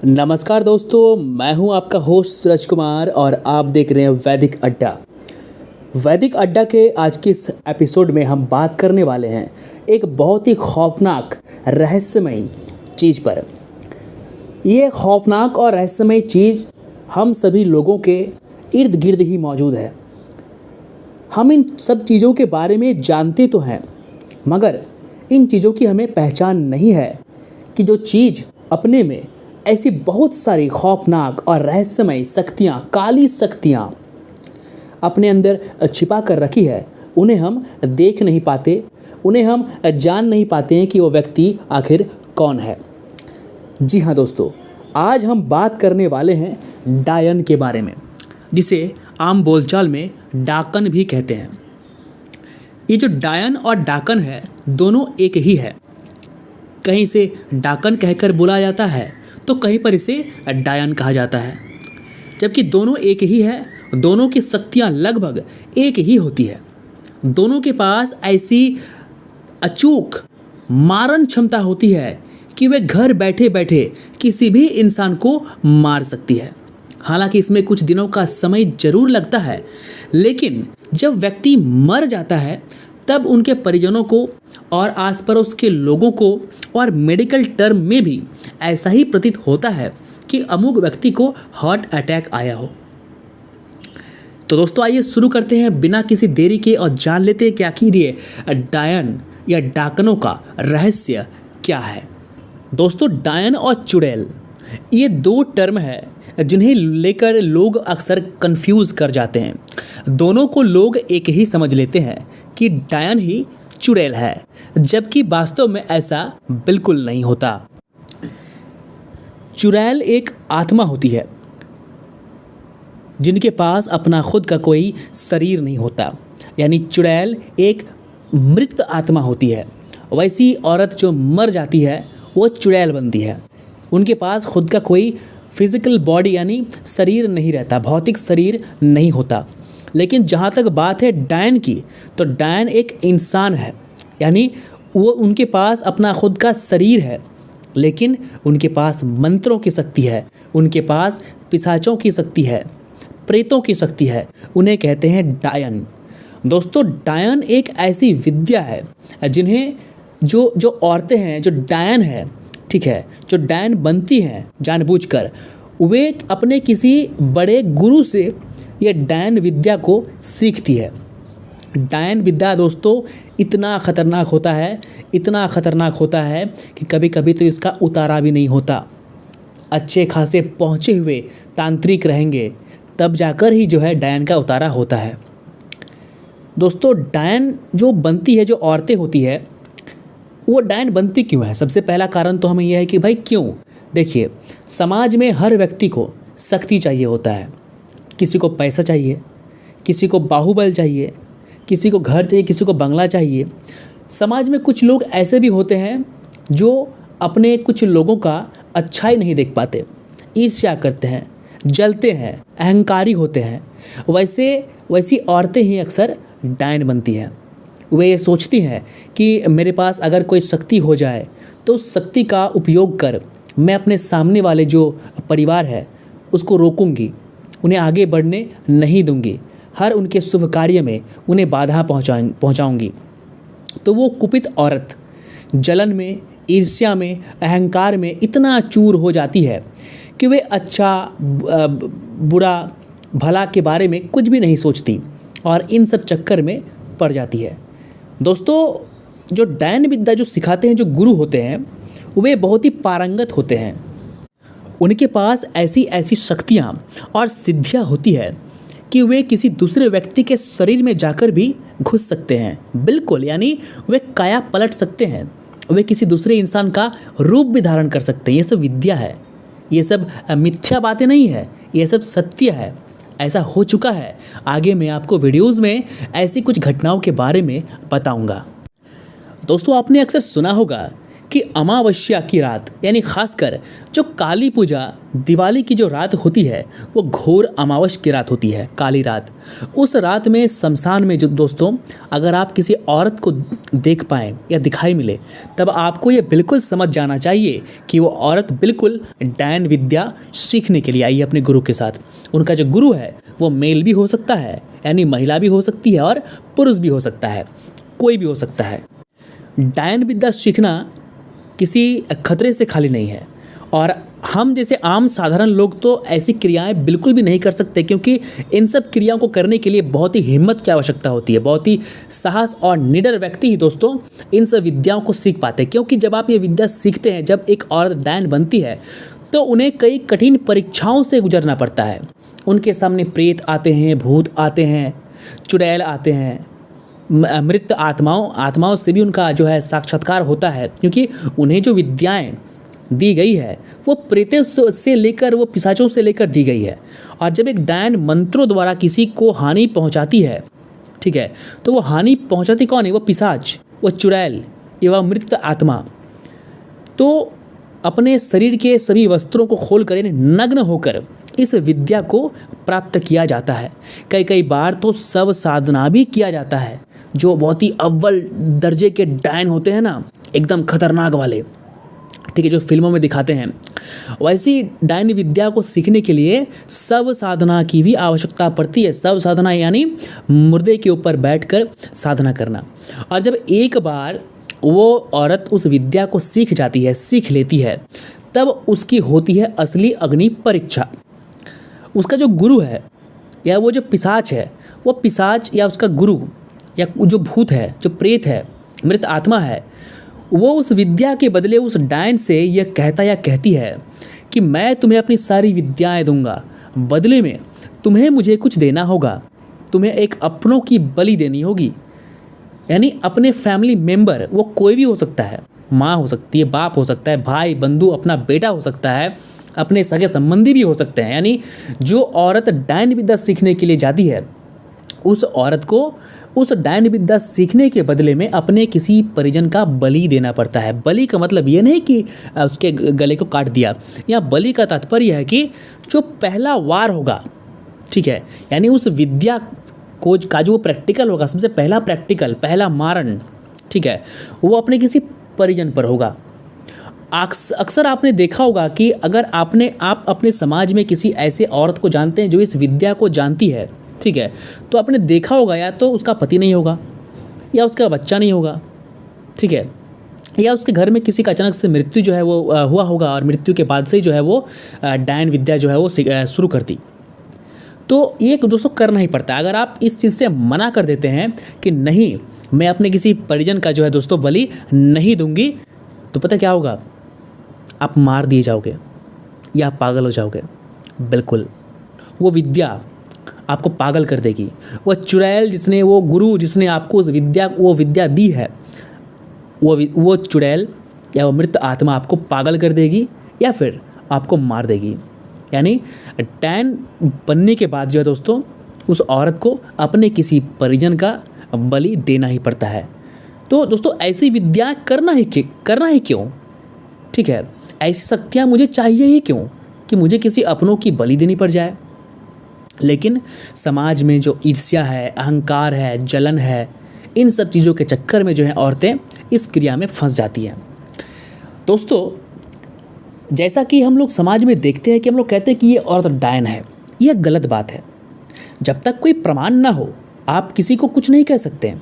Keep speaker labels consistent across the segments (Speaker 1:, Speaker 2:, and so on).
Speaker 1: नमस्कार दोस्तों, मैं हूं आपका होस्ट सूरज कुमार और आप देख रहे हैं वैदिक अड्डा। वैदिक अड्डा के आज के इस एपिसोड में हम बात करने वाले हैं एक बहुत ही खौफनाक रहस्यमयी चीज़ पर। ये खौफनाक और रहस्यमयी चीज़ हम सभी लोगों के इर्द गिर्द ही मौजूद है। हम इन सब चीज़ों के बारे में जानते तो हैं, मगर इन चीज़ों की हमें पहचान नहीं है कि जो चीज़ अपने में ऐसी बहुत सारी खौफनाक और रहस्यमयी शक्तियाँ, काली शक्तियाँ अपने अंदर छिपा कर रखी है, उन्हें हम देख नहीं पाते, उन्हें हम जान नहीं पाते हैं कि वो व्यक्ति आखिर कौन है। जी हाँ दोस्तों, आज हम बात करने वाले हैं डायन के बारे में, जिसे आम बोलचाल में डाकन भी कहते हैं। ये जो डायन और डाकन है, दोनों एक ही है। कहीं से डाकन कहकर बुलाया जाता है तो कहीं पर इसे डायन कहा जाता है, जबकि दोनों एक ही है। दोनों की शक्तियाँ लगभग एक ही होती है। दोनों के पास ऐसी अचूक मारन क्षमता होती है कि वे घर बैठे बैठे किसी भी इंसान को मार सकती है। हालांकि इसमें कुछ दिनों का समय जरूर लगता है, लेकिन जब व्यक्ति मर जाता है तब उनके परिजनों को और आस पड़ोस के लोगों को और मेडिकल टर्म में भी ऐसा ही प्रतीत होता है कि अमुक व्यक्ति को हार्ट अटैक आया हो। तो दोस्तों, आइए शुरू करते हैं बिना किसी देरी के और जान लेते हैं कि आखिर ये डायन या डाकनों का रहस्य क्या है। दोस्तों, डायन और चुड़ैल ये दो टर्म है जिन्हें लेकर लोग अक्सर कंफ्यूज कर जाते हैं। दोनों को लोग एक ही समझ लेते हैं कि डायन ही चुड़ैल है, जबकि वास्तव में ऐसा बिल्कुल नहीं होता। चुड़ैल एक आत्मा होती है जिनके पास अपना खुद का कोई शरीर नहीं होता, यानी चुड़ैल एक मृत आत्मा होती है। वैसी औरत जो मर जाती है वो चुड़ैल बनती है। उनके पास खुद का कोई फिजिकल बॉडी यानी शरीर नहीं रहता, भौतिक शरीर नहीं होता। लेकिन जहाँ तक बात है डायन की, तो डायन एक इंसान है, यानी वो उनके पास अपना खुद का शरीर है, लेकिन उनके पास मंत्रों की शक्ति है, उनके पास पिशाचों की शक्ति है, प्रेतों की शक्ति है। उन्हें कहते हैं डायन। दोस्तों, डायन एक ऐसी विद्या है जिन्हें जो औरतें हैं, जो डायन है, ठीक है, जो डायन बनती हैं जानबूझकर, वे अपने किसी बड़े गुरु से ये डायन विद्या को सीखती है। डायन विद्या दोस्तों इतना ख़तरनाक होता है, इतना ख़तरनाक होता है कि कभी कभी तो इसका उतारा भी नहीं होता। अच्छे खासे पहुँचे हुए तांत्रिक रहेंगे तब जाकर ही जो है डायन का उतारा होता है। दोस्तों, डायन जो बनती है, जो औरतें होती है, वो डायन बनती क्यों है? सबसे पहला कारण तो हमें यह है कि भाई क्यों। देखिए, समाज में हर व्यक्ति को शक्ति चाहिए होता है। किसी को पैसा चाहिए, किसी को बाहुबल चाहिए, किसी को घर चाहिए, किसी को बंगला चाहिए। समाज में कुछ लोग ऐसे भी होते हैं जो अपने कुछ लोगों का अच्छाई नहीं देख पाते, ईर्ष्या करते हैं, जलते हैं, अहंकारी होते हैं। वैसी औरतें ही अक्सर डायन बनती हैं। वे ये सोचती हैं कि मेरे पास अगर कोई शक्ति हो जाए तो उस शक्ति का उपयोग कर मैं अपने सामने वाले जो परिवार है उसको रोकूंगी, उन्हें आगे बढ़ने नहीं दूंगी, हर उनके शुभ कार्य में उन्हें बाधा पहुंचाऊंगी। तो वो कुपित औरत जलन में, ईर्ष्या में, अहंकार में इतना चूर हो जाती है कि वे अच्छा बुरा भला के बारे में कुछ भी नहीं सोचती और इन सब चक्कर में पड़ जाती है। दोस्तों, जो डायन विद्या जो सिखाते हैं, जो गुरु होते हैं, वे बहुत ही पारंगत होते हैं। उनके पास ऐसी ऐसी शक्तियाँ और सिद्धियाँ होती है कि वे किसी दूसरे व्यक्ति के शरीर में जाकर भी घुस सकते हैं। बिल्कुल, यानी वे काया पलट सकते हैं, वे किसी दूसरे इंसान का रूप भी धारण कर सकते हैं। ये सब विद्या है, ये सब मिथ्या बातें नहीं है, ये सब सत्य है। ऐसा हो चुका है। आगे मैं आपको वीडियोज़ में ऐसी कुछ घटनाओं के बारे में बताऊंगा। दोस्तों, आपने अक्सर सुना होगा कि अमावस्या की रात यानी खासकर जो काली पूजा दिवाली की जो रात होती है वो घोर अमावस्या की रात होती है, काली रात। उस रात में शमशान में जो दोस्तों अगर आप किसी औरत को देख पाएँ या दिखाई मिले तब आपको ये बिल्कुल समझ जाना चाहिए कि वो औरत बिल्कुल डायन विद्या सीखने के लिए आई है अपने गुरु के साथ। उनका जो गुरु है वो मेल भी हो सकता है यानी महिला भी हो सकती है और पुरुष भी हो सकता है, कोई भी हो सकता है। डायन विद्या सीखना किसी खतरे से खाली नहीं है और हम जैसे आम साधारण लोग तो ऐसी क्रियाएं बिल्कुल भी नहीं कर सकते, क्योंकि इन सब क्रियाओं को करने के लिए बहुत ही हिम्मत की आवश्यकता होती है। बहुत ही साहस और निडर व्यक्ति ही दोस्तों इन सब विद्याओं को सीख पाते हैं, क्योंकि जब आप ये विद्या सीखते हैं, जब एक औरत डायन बनती है तो उन्हें कई कठिन परीक्षाओं से गुजरना पड़ता है। उनके सामने प्रेत आते हैं, भूत आते हैं, चुड़ैल आते हैं, मृत आत्माओं से भी उनका जो है साक्षात्कार होता है, क्योंकि उन्हें जो विद्याएं दी गई है वो प्रेतों से लेकर, वो पिशाचों से लेकर दी गई है। और जब एक डायन मंत्रों द्वारा किसी को हानि पहुंचाती है, ठीक है, तो वो हानि पहुंचाती कौन है? वो पिशाच, वो चुड़ैल एवं मृत आत्मा। तो अपने शरीर के सभी वस्त्रों को खोलकर यानी नग्न होकर इस विद्या को प्राप्त किया जाता है। कई बार तो सब साधना भी किया जाता है। जो बहुत ही अव्वल दर्जे के डायन होते हैं ना, एकदम खतरनाक वाले, ठीक है, जो फिल्मों में दिखाते हैं, वैसी डायन विद्या को सीखने के लिए सब साधना की भी आवश्यकता पड़ती है। सब साधना यानी मुर्दे के ऊपर बैठकर साधना करना। और जब एक बार वो औरत उस विद्या को सीख जाती है, सीख लेती है, तब उसकी होती है असली अग्नि परीक्षा। उसका जो गुरु है या वो जो पिशाच है, वो पिशाच या उसका गुरु या जो भूत है, जो प्रेत है, मृत आत्मा है, वो उस विद्या के बदले उस डायन से यह कहता या कहती है कि मैं तुम्हें अपनी सारी विद्याएं दूंगा, बदले में तुम्हें मुझे कुछ देना होगा, तुम्हें एक अपनों की बलि देनी होगी। यानी अपने फैमिली मेंबर, वो कोई भी हो सकता है, माँ हो सकती है, बाप हो सकता है, भाई बंधु, अपना बेटा हो सकता है, अपने सगे संबंधी भी हो सकते हैं। यानी जो औरत डायन विद्या सीखने के लिए जाती है, उस औरत को उस डायन विद्या सीखने के बदले में अपने किसी परिजन का बलि देना पड़ता है। बलि का मतलब ये नहीं कि उसके गले को काट दिया। यहाँ बलि का तात्पर्य है कि जो पहला वार होगा, ठीक है, यानी उस विद्या को का जो प्रैक्टिकल होगा, सबसे पहला प्रैक्टिकल, पहला मारण, ठीक है, वो अपने किसी परिजन पर होगा। अक्सर आपने देखा होगा कि अगर आप अपने समाज में किसी ऐसे औरत को जानते हैं जो इस विद्या को जानती है, ठीक है, तो आपने देखा होगा या तो उसका पति नहीं होगा या उसका बच्चा नहीं होगा, ठीक है, या उसके घर में किसी का अचानक से मृत्यु जो है वो हुआ होगा और मृत्यु के बाद से ही जो है वो डायन विद्या जो है वो शुरू कर दी। तो ये दोस्तों करना ही पड़ता है। अगर आप इस चीज़ से मना कर देते हैं कि नहीं, मैं अपने किसी परिजन का जो है दोस्तों बलि नहीं दूंगी, तो पता क्या होगा? आप मार दिए जाओगे या आप पागल हो जाओगे। बिल्कुल, वो विद्या आपको पागल कर देगी। वो चुड़ैल जिसने, वो गुरु जिसने आपको वो विद्या दी है, वो चुड़ैल या वो मृत आत्मा आपको पागल कर देगी या फिर आपको मार देगी। यानी डायन बनने के बाद जो है दोस्तों उस औरत को अपने किसी परिजन का बलि देना ही पड़ता है। तो दोस्तों ऐसी विद्या करना ही क्यों? ठीक है, ऐसी शक्तियाँ मुझे चाहिए ही क्यों कि मुझे किसी अपनों की बलि देनी पड़ जाए? लेकिन समाज में जो ईर्ष्या है, अहंकार है, जलन है, इन सब चीज़ों के चक्कर में जो है औरतें इस क्रिया में फंस जाती हैं। दोस्तों जैसा कि हम लोग समाज में देखते हैं कि हम लोग कहते हैं कि ये औरत डायन है, यह गलत बात है। जब तक कोई प्रमाण ना हो आप किसी को कुछ नहीं कह सकते।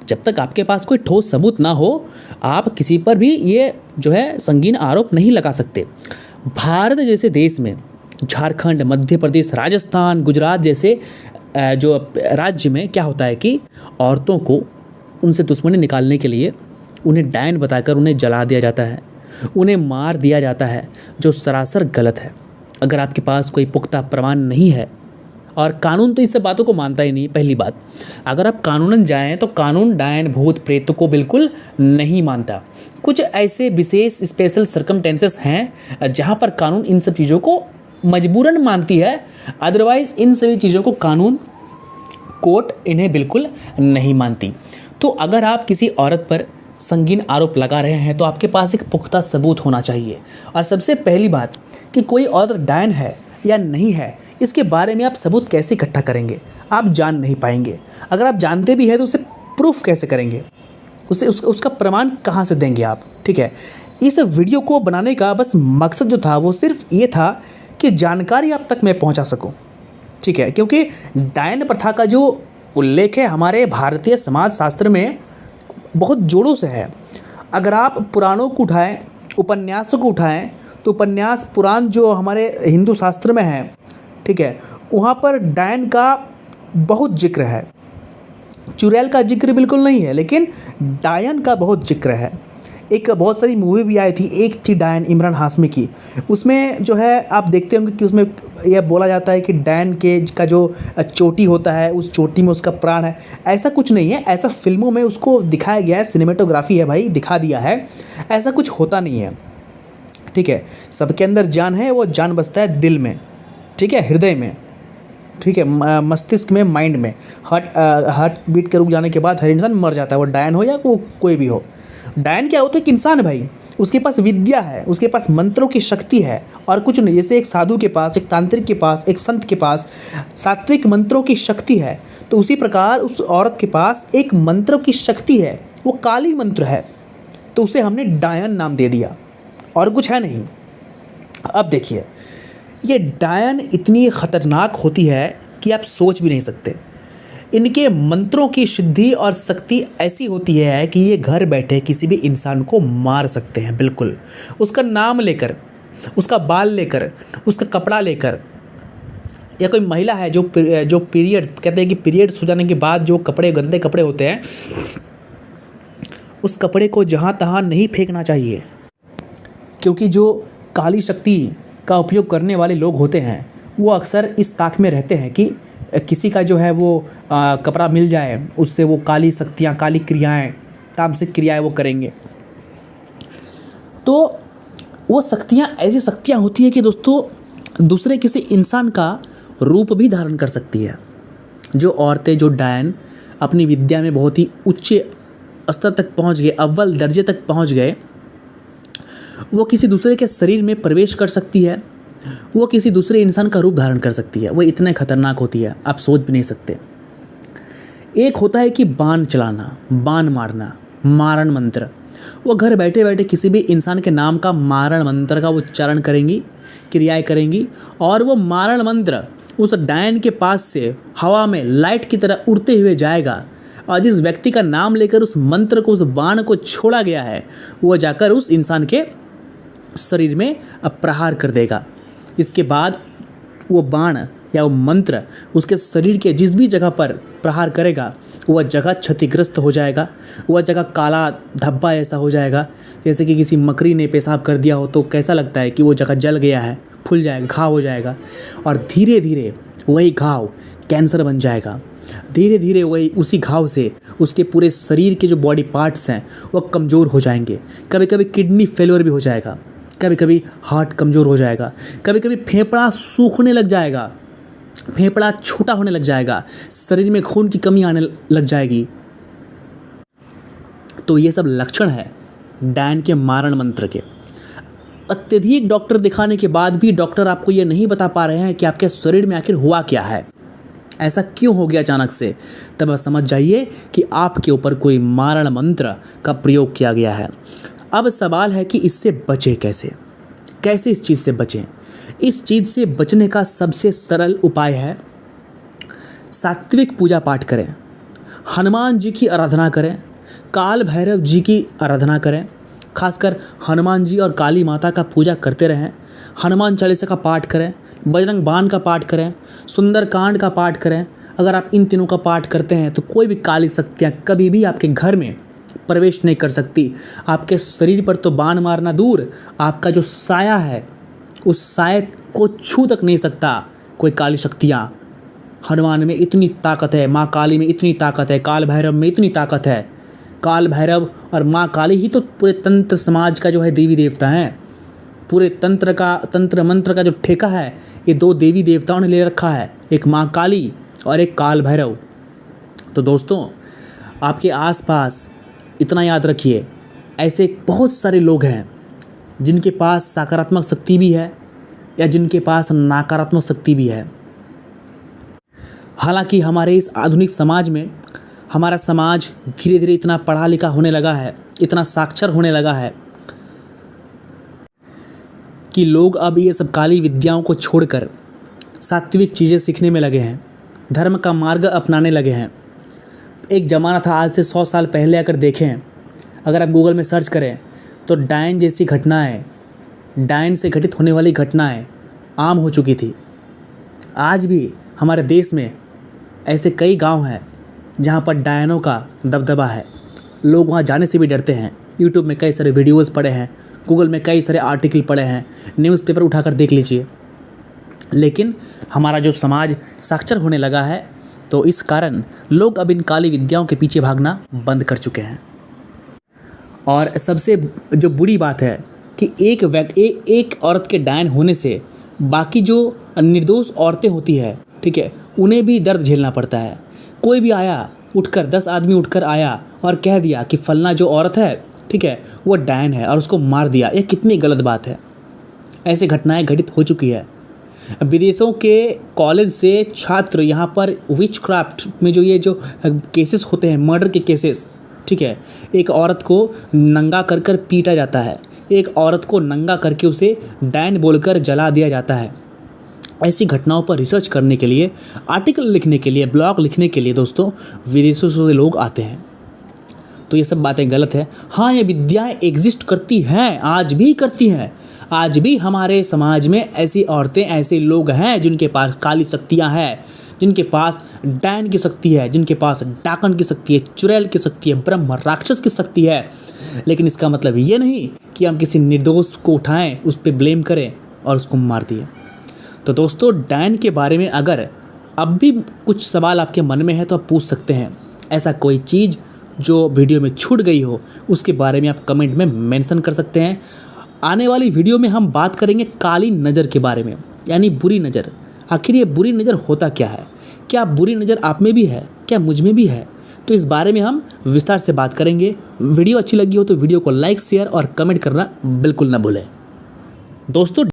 Speaker 1: जब तक आपके पास कोई ठोस सबूत ना हो आप किसी पर भी ये जो है संगीन आरोप नहीं लगा सकते। भारत जैसे देश में झारखंड, मध्य प्रदेश, राजस्थान, गुजरात जैसे जो राज्य में क्या होता है कि औरतों को उनसे दुश्मनी निकालने के लिए उन्हें डायन बताकर उन्हें जला दिया जाता है, उन्हें मार दिया जाता है, जो सरासर गलत है। अगर आपके पास कोई पुख्ता प्रमाण नहीं है, और कानून तो इस सब बातों को मानता ही नहीं। पहली बात, अगर आप कानूनन जाएं तो कानून डायन, भूत, प्रेत को बिल्कुल नहीं मानता। कुछ ऐसे विशेष स्पेशल सर्कमटेंसेस हैं जहां पर कानून इन सब चीज़ों को मजबूरन मानती है, अदरवाइज इन सभी चीज़ों को कानून, कोर्ट इन्हें बिल्कुल नहीं मानती। तो अगर आप किसी औरत पर संगीन आरोप लगा रहे हैं तो आपके पास एक पुख्ता सबूत होना चाहिए। और सबसे पहली बात कि कोई औरत डायन है या नहीं है, इसके बारे में आप सबूत कैसे इकट्ठा करेंगे? आप जान नहीं पाएंगे। अगर आप जानते भी हैं तो उसे प्रूफ कैसे करेंगे? उसका प्रमाण कहाँ से देंगे आप? ठीक है, इस वीडियो को बनाने का बस मकसद जो था वो सिर्फ ये था कि जानकारी आप तक मैं पहुँचा सकूँ। ठीक है, क्योंकि डायन प्रथा का जो उल्लेख है हमारे भारतीय समाज शास्त्र में बहुत जोड़ों से है। अगर आप पुराणों को उठाएं, उपन्यासों को उठाएं, तो उपन्यास पुराण जो हमारे हिंदू शास्त्र में है, ठीक है, वहाँ पर डायन का बहुत जिक्र है। चुड़ैल का जिक्र बिल्कुल नहीं है, लेकिन डायन का बहुत जिक्र है। एक बहुत सारी मूवी भी आई थी, एक थी डायन, इमरान हाशमी की। उसमें जो है आप देखते होंगे कि उसमें यह बोला जाता है कि डायन का जो चोटी होता है, उस चोटी में उसका प्राण है। ऐसा कुछ नहीं है, ऐसा फिल्मों में उसको दिखाया गया है, सिनेमेटोग्राफी है भाई, दिखा दिया है। ऐसा कुछ होता नहीं है। ठीक है, सबके अंदर जान है, वो जान बसता है दिल में, ठीक है, हृदय में, ठीक है, मस्तिष्क में, माइंड में। हार्ट बीट के रुक जाने के बाद हर इंसान मर जाता है, वो डायन हो या वो कोई भी हो। डायन क्या होता है? एक इंसान है भाई, उसके पास विद्या है, उसके पास मंत्रों की शक्ति है और कुछ नहीं। जैसे एक साधु के पास, एक तांत्रिक के पास, एक संत के पास सात्विक मंत्रों की शक्ति है, तो उसी प्रकार उस औरत के पास एक मंत्रों की शक्ति है, वो काली मंत्र है, तो उसे हमने डायन नाम दे दिया और कुछ है नहीं। अब देखिए, ये डायन इतनी ख़तरनाक होती है कि आप सोच भी नहीं सकते। इनके मंत्रों की सिद्धि और शक्ति ऐसी होती है कि ये घर बैठे किसी भी इंसान को मार सकते हैं। बिल्कुल, उसका नाम लेकर, उसका बाल लेकर, उसका कपड़ा लेकर। या कोई महिला है जो पीरियड्स, कहते हैं कि पीरियड्स हो जाने के बाद जो कपड़े, गंदे कपड़े होते हैं, उस कपड़े को जहाँ तहाँ नहीं फेंकना चाहिए, क्योंकि जो काली शक्ति का उपयोग करने वाले लोग होते हैं वो अक्सर इस ताक में रहते हैं कि किसी का जो है वो कपड़ा मिल जाए, उससे वो काली शक्तियाँ, काली क्रियाएं, तामसिक क्रियाएं वो करेंगे। तो वो शक्तियाँ ऐसी शक्तियाँ होती है कि दोस्तों दूसरे किसी इंसान का रूप भी धारण कर सकती है। जो औरतें, जो डायन अपनी विद्या में बहुत ही उच्च स्तर तक पहुँच गए, अव्वल दर्जे तक पहुँच गए, वो किसी दूसरे के शरीर में प्रवेश कर सकती है, वो किसी दूसरे इंसान का रूप धारण कर सकती है। वो इतने खतरनाक होती है, आप सोच भी नहीं सकते। एक होता है कि बाण चलाना, बाण मारना, मारण मंत्र। वो घर बैठे बैठे किसी भी इंसान के नाम का मारण मंत्र का उच्चारण करेंगी, क्रियाएं करेंगी, और वो मारण मंत्र उस डायन के पास से हवा में लाइट की तरह उड़ते हुए जाएगा, और जिस व्यक्ति का नाम लेकर उस मंत्र को, उस बाण को छोड़ा गया है, वो जाकर उस इंसान के शरीर में प्रहार कर देगा। इसके बाद वो बाण या वो मंत्र उसके शरीर के जिस भी जगह पर प्रहार करेगा, वह जगह क्षतिग्रस्त हो जाएगा, वह जगह काला धब्बा ऐसा हो जाएगा जैसे कि किसी मकड़ी ने पेशाब कर दिया हो, तो कैसा लगता है कि वो जगह जल गया है, फूल जाएगा, घाव हो जाएगा, और धीरे धीरे वही घाव कैंसर बन जाएगा। धीरे धीरे वही उसी घाव से उसके पूरे शरीर के जो बॉडी पार्ट्स हैं वो कमज़ोर हो जाएंगे। कभी कभी किडनी फेलियर भी हो जाएगा, कभी कभी हार्ट कमज़ोर हो जाएगा, कभी कभी फेफड़ा सूखने लग जाएगा, फेफड़ा छोटा होने लग जाएगा, शरीर में खून की कमी आने लग जाएगी। तो ये सब लक्षण है डायन के मारण मंत्र के। अत्यधिक डॉक्टर दिखाने के बाद भी डॉक्टर आपको ये नहीं बता पा रहे हैं कि आपके शरीर में आखिर हुआ क्या है, ऐसा क्यों हो गया अचानक से। तब आप समझ जाइए कि आपके ऊपर कोई मारण मंत्र का प्रयोग किया गया है। अब सवाल है कि इससे बचें कैसे, कैसे इस चीज़ से बचें। इस चीज़ से बचने का सबसे सरल उपाय है सात्विक पूजा पाठ करें, हनुमान जी की आराधना करें, काल भैरव जी की आराधना करें। खासकर हनुमान जी और काली माता का पूजा करते रहें। हनुमान चालीसा का पाठ करें, बजरंग बाण का पाठ करें, सुंदरकांड का पाठ करें। अगर आप इन तीनों का पाठ करते हैं तो कोई भी काली शक्तियाँ कभी भी आपके घर में प्रवेश नहीं कर सकती। आपके शरीर पर तो बाण मारना दूर, आपका जो साया है उस साये को छू तक नहीं सकता कोई काली शक्तियाँ। हनुमान में इतनी ताकत है, माँ काली में इतनी ताकत है, काल भैरव में इतनी ताकत है। काल भैरव और माँ काली ही तो पूरे तंत्र समाज का जो है देवी देवता हैं। पूरे तंत्र मंत्र का जो ठेका है ये दो देवी देवताओं ने ले रखा है, एक माँ काली और एक काल भैरव। तो दोस्तों, आपके आसपास इतना याद रखिए, ऐसे बहुत सारे लोग हैं जिनके पास सकारात्मक शक्ति भी है या जिनके पास नकारात्मक शक्ति भी है। हालांकि हमारे इस आधुनिक समाज में हमारा समाज धीरे धीरे इतना पढ़ा लिखा होने लगा है, इतना साक्षर होने लगा है कि लोग अब ये सब काली विद्याओं को छोड़कर सात्विक चीज़ें सीखने में लगे हैं, धर्म का मार्ग अपनाने लगे हैं। एक ज़माना था, आज से 100 साल पहले अगर देखें, अगर आप गूगल में सर्च करें तो डायन जैसी घटनाएं, डायन से घटित होने वाली घटनाएं आम हो चुकी थी। आज भी हमारे देश में ऐसे कई गांव हैं जहां पर डायनों का दबदबा है। लोग वहां जाने से भी डरते हैं। यूट्यूब में कई सारे वीडियोज़ पड़े हैं, गूगल में कई सारे आर्टिकल पड़े हैं, न्यूज़पेपर उठाकर देख लीजिए। लेकिन हमारा जो समाज साक्षर होने लगा है, तो इस कारण लोग अब इन काली विद्याओं के पीछे भागना बंद कर चुके हैं। और सबसे जो बुरी बात है कि एक औरत के डायन होने से बाकी जो निर्दोष औरतें होती है, ठीक है, उन्हें भी दर्द झेलना पड़ता है। कोई भी आया उठकर, 10 आदमी उठकर आया और कह दिया कि फलना जो औरत है, ठीक है, वो डायन है और उसको मार दिया। ये कितनी गलत बात है। ऐसे घटनाएं घटित हो चुकी है। विदेशों के कॉलेज से छात्र यहाँ पर विचक्राफ्ट में जो केसेस होते हैं, मर्डर के केसेस, ठीक है, एक औरत को नंगा कर कर पीटा जाता है, एक औरत को नंगा करके उसे डायन बोलकर जला दिया जाता है। ऐसी घटनाओं पर रिसर्च करने के लिए, आर्टिकल लिखने के लिए, ब्लॉग लिखने के लिए दोस्तों विदेशों से लोग आते हैं। तो ये सब बातें गलत है। हाँ, ये विद्याएं एग्जिस्ट करती हैं, आज भी करती हैं। आज भी हमारे समाज में ऐसी औरतें, ऐसे लोग हैं जिनके पास काली शक्तियाँ हैं, जिनके पास डायन की शक्ति है, जिनके पास डाकन की शक्ति है, चुड़ैल की शक्ति है, ब्रह्म राक्षस की शक्ति है। लेकिन इसका मतलब ये नहीं कि हम किसी निर्दोष को उठाएं, उस पर ब्लेम करें और उसको मार दिए। तो दोस्तों, डायन के बारे में अगर अब भी कुछ सवाल आपके मन में है तो आप पूछ सकते हैं। ऐसा कोई चीज़ जो वीडियो में छूट गई हो उसके बारे में आप कमेंट में मेंशन कर सकते हैं। आने वाली वीडियो में हम बात करेंगे काली नज़र के बारे में, यानी बुरी नज़र। आखिर ये बुरी नज़र होता क्या है? क्या बुरी नज़र आप में भी है? क्या मुझ में भी है? तो इस बारे में हम विस्तार से बात करेंगे। वीडियो अच्छी लगी हो तो वीडियो को लाइक, शेयर और कमेंट करना बिल्कुल ना भूलें दोस्तों।